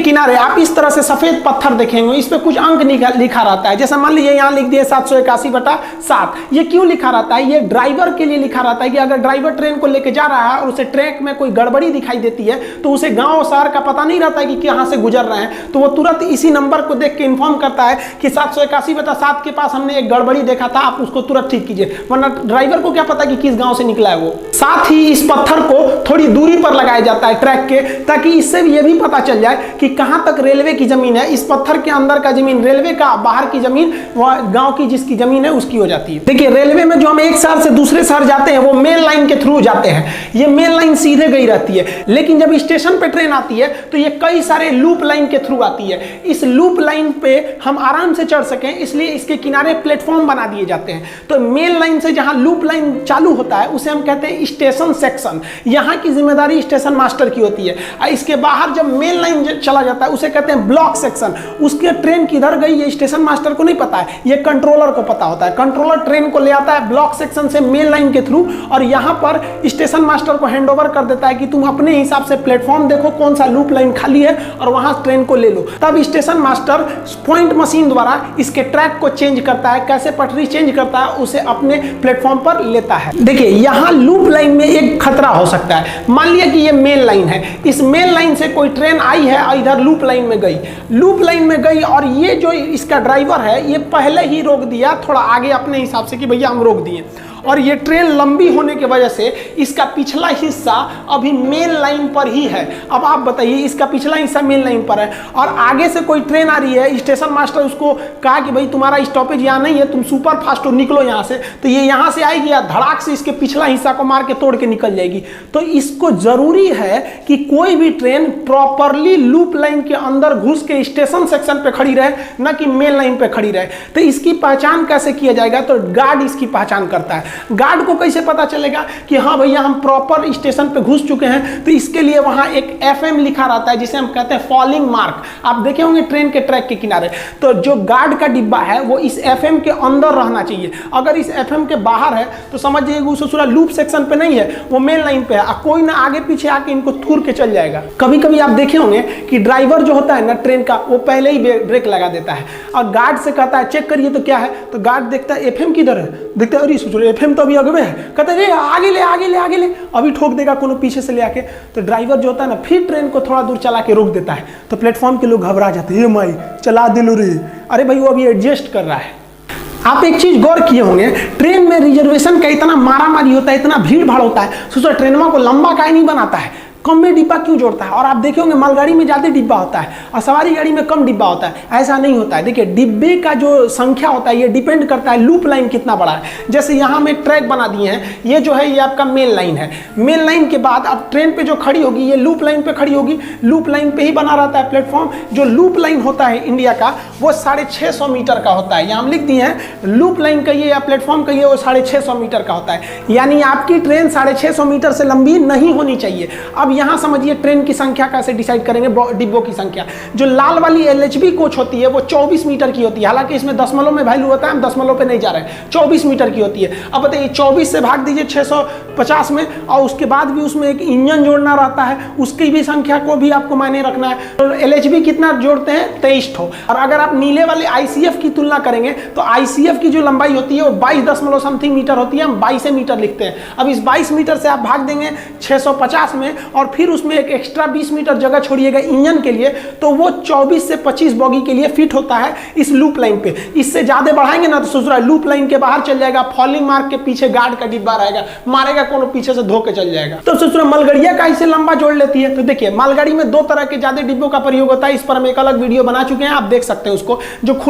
किनारे आप इस तरह से सफेद पत्थर देखेंगे, इस पे कुछ अंक लिखा रहता है। जैसे मान लीजिए यहाँ लिख दिए 781/7। ये क्यों लिखा रहता है? ये ड्राइवर के लिए लिखा रहता है कि अगर ड्राइवर ट्रेन को लेके जा रहा है और उसे ट्रैक में कोई गड़बड़ी दिखाई देती है तो उसे गांव शहर का पता नहीं रहता है कि कहां से गुजर रहे हैं, तो वो तुरंत इसी नंबर को देख के इन्फॉर्म करता है कि 781/7 के पास हमने एक गड़बड़ी देखा था, आप उसको तुरंत ठीक कीजिए। वरना ड्राइवर को क्या पता कि किस गांव से निकला है वो। साथ ही इस पत्थर को थोड़ी दूरी पर लगाया जाता है ट्रैक के, ताकि इससे ये भी पता चल जाए कि कहां तक रेलवे की जमीन है। इस पत्थर के अंदर का जमीन रेलवे का, बाहर की जमीन गांव की जिसकी जमीन है उसकी हो जाती है। देखिए रेलवे में जो हम एक शहर से दूसरे शहर जाते हैं वो मेन लाइन के थ्रू जाते हैं। ये मेन लाइन सीधे गई रहती है, लेकिन जब स्टेशन पे ट्रेन आती है तो ये कई सारे लूप लाइन के थ्रू आती है। इस लूप लाइन पे हम आराम से चढ़ सकें इसलिए इसके किनारे प्लेटफॉर्म बना दिए जाते हैं। तो मेन लाइन से जहां लूप लाइन चालू होता है उसे हम कहते हैं स्टेशन सेक्शन। यहां की जिम्मेदारी स्टेशन मास्टर की होती है। इसके बाहर जब मेन लाइन चला जाता है उसे कहते हैं ब्लॉक सेक्शन। उसके ट्रेन किधर गई ये स्टेशन मास्टर को नहीं पता है, ये कंट्रोलर को पता होता है। कंट्रोलर ट्रेन को ले आता है ब्लॉक सेक्शन से मेन लाइन के थ्रू और यहां पर स्टेशन मास्टर को हैंडओवर कर देता है कि तुम अपने हिसाब से प्लेटफॉर्म देखो कौन सा लूप लाइन खाली है और वहां ट्रेन को ले लो। तब स्टेशन मास्टर पॉइंट मशीन द्वारा इसके ट्रैक को चेंज करता है, कैसे पटरी चेंज करता है उसे अपने प्लेटफॉर्म पर लेता है। देखिए यहां लूप लाइन में एक खतरा हो सकता है। मान लिया कि ये मेन लाइन है, इस मेन लाइन से कोई ट्रेन आई है और इधर लूप लाइन में गई, लूप लाइन में गई और ये जो इसका ड्राइवर है ये पहले ही रोक दिया थोड़ा आगे अपने हिसाब से कि भैया हम रोक दिए, और ये ट्रेन लंबी होने की वजह से इसका पिछला हिस्सा अभी मेन लाइन पर ही है। अब आप बताइए इसका पिछला हिस्सा मेन लाइन पर है और आगे से कोई ट्रेन आ रही है, स्टेशन मास्टर उसको कहा कि भाई तुम्हारा स्टॉपेज यहाँ नहीं है, तुम सुपर फास्ट हो निकलो यहाँ से, तो ये यहाँ से आएगी या धड़ाक से इसके पिछला हिस्सा को मार के तोड़ के निकल जाएगी। तो इसको जरूरी है कि कोई भी ट्रेन प्रॉपरली लूप लाइन के अंदर घुस के स्टेशन सेक्शन पे खड़ी रहे, न कि मेन लाइन पे खड़ी रहे। तो इसकी पहचान कैसे किया जाएगा? तो गार्ड इसकी पहचान करता है। गार्ड को कैसे पता चलेगा कि हाँ भैया हम प्रॉपर स्टेशन पे घुस चुके हैं? तो इसके लिए वहां एक FM लिखा रहता है जिसे हम कहते हैं फॉलिंग मार्क। आप देखे होंगे ट्रेन के ट्रैक के किनारे, तो जो गार्ड का डिब्बा है वो इस FM के अंदर रहना चाहिए। अगर इस FM के बाहर है तो समझ जाइए वो ससुरा लूप सेक्शन पे नहीं है, वो मेन लाइन पे है। कोई ना आगे पीछे आके इनको थूर के चल जाएगा। कभी कभी आप देखे होंगे कि ड्राइवर जो होता है ना ट्रेन का, वो पहले ही ब्रेक लगा देता है और गार्ड से कहता है चेक करिए तो क्या है, तो गार्ड देखता है FM किधर है, देखता है अरे ससुरा FM तो अभी अगवे है, कहता है आगे ले आगे ले आगे ले, अभी ठोक देगा कोनो पीछे से ले आके। तो ड्राइवर जो होता है ना फिर ट्रेन को थोड़ा दूर चला के रोक देता है, तो प्लेटफॉर्म के लोग घबरा जाते हैं, माई चला दिलो रे, अरे भाई वो अभी एडजस्ट कर रहा है। आप एक चीज गौर किए होंगे, ट्रेन में रिजर्वेशन का इतना मारामारी होता है, इतना भीड़ भाड़ होता है, सोचो ट्रेनों को लंबा काहे नहीं बनाता है, कम में डिब्बा क्यों जोड़ता है? और आप देखे होंगे मालगाड़ी में ज्यादा डिब्बा होता है और सवारी गाड़ी में कम डिब्बा होता है। ऐसा नहीं होता है। देखिए डिब्बे का जो संख्या होता है ये डिपेंड करता है लूप लाइन कितना बड़ा है। जैसे यहाँ हम एक ट्रैक बना दिए हैं, ये जो है ये आपका मेन लाइन है। मेन लाइन के बाद अब ट्रेन पे जो खड़ी होगी ये लूप लाइन पे खड़ी होगी, लूप लाइन पे ही बना रहता है प्लेटफॉर्म। जो लूप लाइन होता है इंडिया का वो 650 मीटर का होता है। यहाँ हम लिख दिए हैं लूप लाइन कहिए या प्लेटफॉर्म कहिए, वो 650 मीटर का होता है। यानी आपकी ट्रेन 650 मीटर से लंबी नहीं होनी चाहिए। अब यहाँ समझिए ट्रेन की संख्या कैसे डिसाइड करेंगे, डिब्बों की संख्या। जो लाल वाली LHB कोच होती है वो 24 मीटर की होती है, हालांकि इसमें दशमलव में वैल्यू होता है, हम दशमलव पे नहीं जा रहे हैं, 24 मीटर की होती है। अब बताइए 24 से भाग दीजिए 650 में, और उसके बाद भी उसमें एक इंजन जोड़ना रहता है, उसकी भी संख्या को भी आपको मायने रखना है। तो LHB कितना जोड़ते हैं? 23 ठो। और अगर आप नीले वाले ICF की तुलना करेंगे तो ICF की जो लंबाई होती है वो 22 समथिंग मीटर होती है, हम 22 मीटर लिखते हैं। अब इस 22 मीटर से आप भाग देंगे 650 में और फिर उसमें एक एक्स्ट्रा 20 मीटर जगह छोड़िएगा इंजन के लिए, तो वो 24 से 25 बॉगी के लिए फिट होता है इस लूप लाइन पे। इससे ज्यादा बढ़ाएंगे ना तो सोच रहा है लूप लाइन के बाहर चल जाएगा, फॉलिंग मार्क के पीछे गार्ड का डिब्बा रहेगा, मारेगा कोनो पीछे से धो के चल जाएगा। तो सोच रहा मालगाड़ियां का इसे लंबा जोड़ लेती है। तो देखिए मालगाड़ी में 2 तरह के ज्यादा डिब्बों का प्रयोग होता है, इस पर हम एक अलग वीडियो बना चुके हैं, आप देख सकते हैं उसको। जो खुले